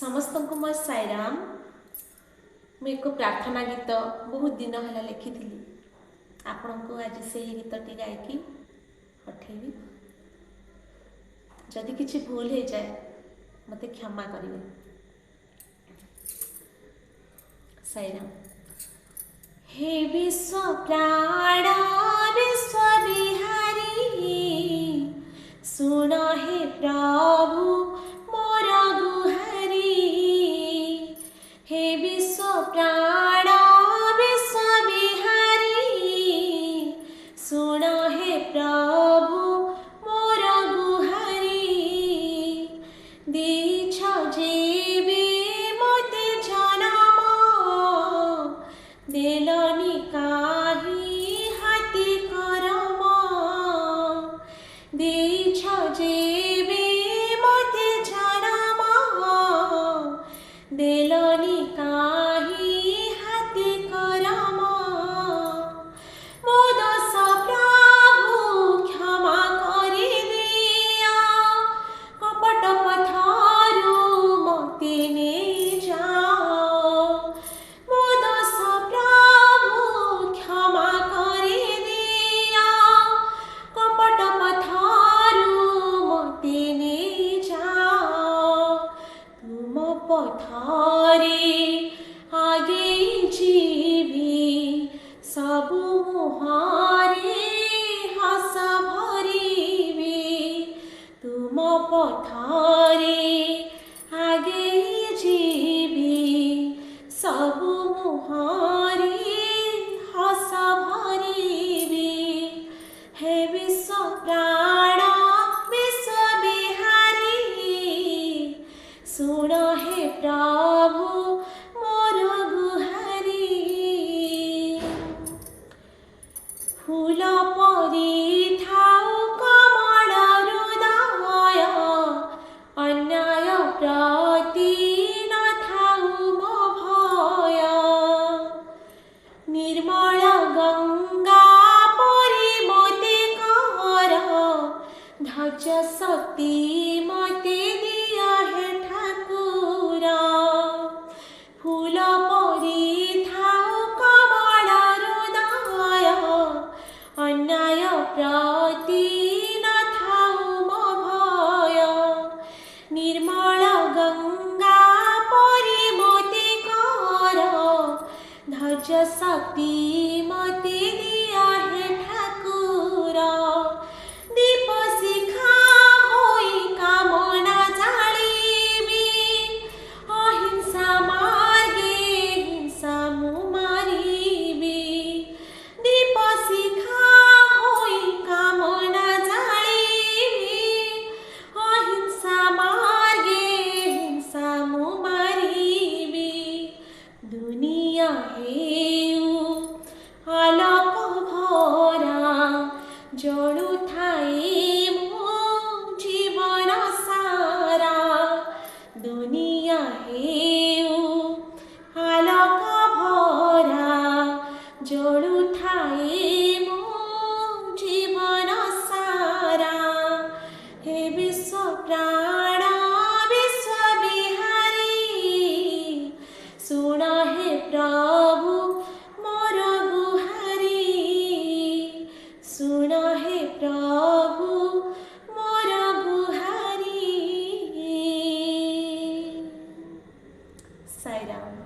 समस्त को मो साईराम। मुझे एक प्रार्थना गीत बहुत दिन है लिखी थी आपण को आज से गीतटी गायकी पठेबी। जदि किसी भूल हो जाए मत क्षमा करेंगे। साईराम। हे विश्व प्राण विश्व बिहारी सुन हे प्रभु मोर गुहारी। हे विश्व प्राण विश्व बिहारी सुन हे प्रभु मोर गुहारी। दीछ जेबे मते जनम देलनी काही हाथी करम। दीछ जेबे मते जनम देलनी काही हाथी करम। मो दोष प्रभु क्षमा करि दिया कपट पथरु मते नहीं जाओ। मो दोष प्रभु क्षमा करि दिया कपट पथरु मते नहीं जाओ। तुम पथरे आगे जीवी सबु मुहारे हस भरिबे। तुम पथरे आगे जीवी सबु मुहारे हस भरिबे। हे विश्व प्राण विश्व बिहारी सुन हे प्रभु मोर गुहारी। फूल परी थाउ कमल हृदय अन्याय प्रति न थाउ मो भय। निर्मल गंगा परी मते कर धैर्य शक्ति मते दिया हे ठाकुर। फूल परी थाउ कमल हृदय अन्याय प्रति न थाउ मो भय। निर्मल गंगा परी मते कर धैर्य शक्ति मते दिया हे ठाकुर। दीप शिखा होई कामना जालिबी अहिंसा मार्गे हिंसा मु मारिबी। दीप शिखा होई कामना जालिबी अहिंसा मार्गे हिंसा मु मारिबी। दुनिया हेउ आलोक भरा जड़ु थाए मो जीवन सारा। दुनिया हेउ आलोक भरा जड़ु थाए मो जीवन सारा। हे विश्व प्राण विश्व बिहारी सुन हे प्रभु मोर गुहारी। सुन हे प्रभु मोर गुहारी। साईराम।